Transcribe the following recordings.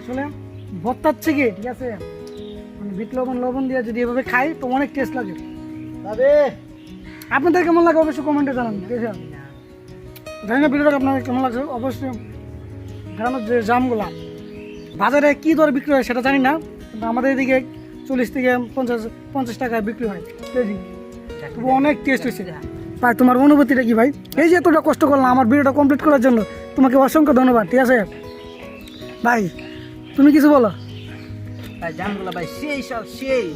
আসলে ভর্তাচ্ছে কি, ঠিক আছে, মানে বিট লবণ লবণ দিয়ে যদি এভাবে খাই তো অনেক টেস্ট লাগে। আপনাদের কেমন লাগে অবশ্যই কমেন্টে জানান, ঠিক আছে। জানি না ভিডিওটা আপনাদের কেমন লাগছে, অবশ্যই গ্রামের যে জামগুলা বাজারে কী দরে বিক্রি হয় সেটা জানি না, কিন্তু আমাদের এদিকে 40 থেকে 50 টাকায় বিক্রি হয় কেজি। তবু অনেক টেস্ট হয়েছে ভাই। তোমার অনুভূতিটা কি ভাই? এই যে এতটা কষ্ট করলাম আমার ভিডিওটা কমপ্লিট করার জন্য, তোমাকে অসংখ্য ধন্যবাদ, ঠিক আছে ভাই। তুমি কিছু বলো ভাই। জামগুলা ভাই সেই সব সেই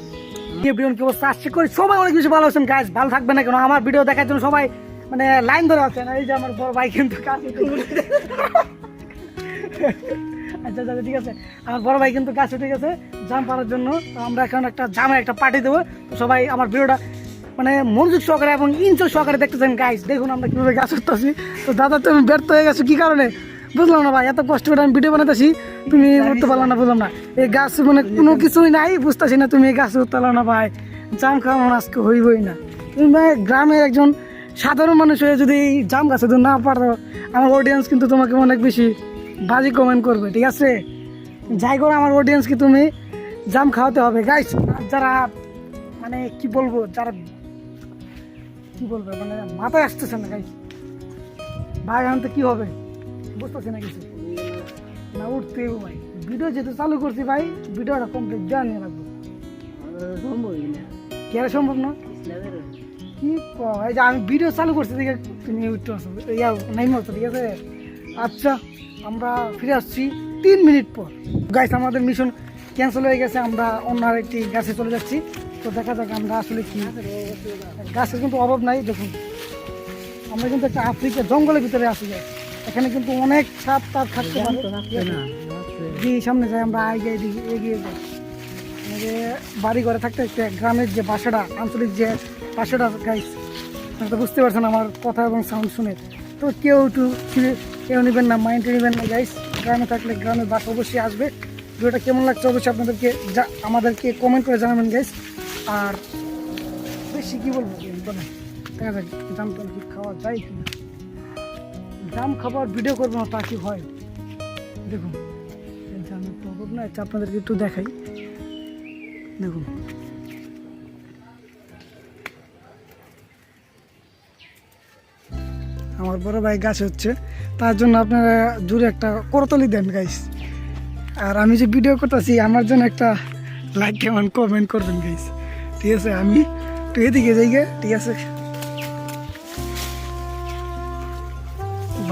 কি অবস্থা আশা করি সবাই অনেক বেশি ভালো আছেন গাইস, ভালো থাকবে না কেন। আমার ভিডিও দেখার জন্য সবাই মানে লাইন ধরে আছেন। এই যে আমার বড় ভাই কিন্তু কাছে আচ্ছা আচ্ছা ঠিক আছে, আমার বড় ভাই কিন্তু গাছ উঠে গেছে জাম পাড়ার জন্য। তো আমরা এখন একটা জামের একটা পার্টি দেবো। তো সবাই আমার ভিডিওটা মানে মনোযোগ সহকারে এবং ইনজয় সহকারে দেখতেছেন গাইস। দেখুন আমরা কীভাবে গাছ উঠতেছি। তো দাদা তুমি ব্যর্থ হয়ে গেছো কী কারণে বুঝলাম না ভাই, এত কষ্ট করে আমি ভিডিও বানাতেছি তুমি উঠতে পারলাম না, বুঝলাম না। এই গাছ মানে কোনো কিছুই নাই, বুঝতেছি না তুমি এই গাছ উঠতে পারলো না ভাই। জাম খাওয়া মনে আজকে হইবই না। তুমি ভাই গ্রামের একজন সাধারণ মানুষ হয়ে যদি এই জাম গাছে যদি না পারো, আমার অডিয়েন্স কিন্তু তোমাকে অনেক বেশি বাজে কমেন্ট করবে, ঠিক আছে। যাই করো আমার অডিয়েন্সকে তুমি জাম খাওয়াতে হবে গাইস। যারা মানে কি বলবো, যারা কি বলবে মানে মাথায় আসতেছে না গাইস, ভাই এখন তো কি হবে বুঝতেছি না কিছু না, উঠতেই ভাই। ভিডিও যেহেতু চালু করছি ভাই, ভিডিওটা কমপ্লিট দেওয়া নিয়ে রাখবো। কি আর সম্ভব না কি এই যে আমি ভিডিও চালু করছি দেখে তুমি উঠতে আসো নাই মতো, ঠিক আছে। আচ্ছা আমরা ফিরে আসছি 3 মিনিট পর। গাইস আমাদের মিশন ক্যান্সেল হয়ে গেছে, আমরা অন্য আরেকটি গাছে চলে যাচ্ছি। তো দেখা যাক আমরা আসলে কি, গাছের কিন্তু অভাব নাই। দেখুন আমরা কিন্তু একটা আফ্রিকা জঙ্গলের ভিতরে আসি যাই, এখানে কিন্তু অনেক সাপ তাপ থাকতে পারে। সামনে যাই আমরা এগিয়ে যাই, বাড়ি ঘরে থাকতে থাকতে গ্রামের যে বাসাটা, আঞ্চলিক যে বাসাটা গাইস, তো বুঝতে পারছেন আমার কথা এবং সাউন্ড শুনে। তো কেউ কেউ নেবেন না, মাইন্ডে নেবেন না গাইস। গ্রামে থাকলে গ্রামের বাসা অবশ্যই আসবে। ভিডিওটা কেমন লাগছে অবশ্যই আপনাদেরকে আমাদেরকে কমেন্ট করে জানাবেন গাইস। আর বেশি কী বলবো বলেন, দেখা যাক জাম টাম কি খাওয়া যায় কি না। জাম খাবার ভিডিও করবো না তা কি হয়? দেখুন জামের তো অভাব না, আচ্ছা আপনাদেরকে একটু দেখাই। দেখুন আমার বড় ভাই গাছ হচ্ছে, তার জন্য আপনারা জুড়ে একটা করতলি দেন গাইস। আর আমি যে ভিডিও করতেছি আমার জন্য একটা লাইক কেমন কমেন্ট করবেন গাইস, ঠিক আছে। আমি তো এদিকে যাই গে, ঠিক আছে।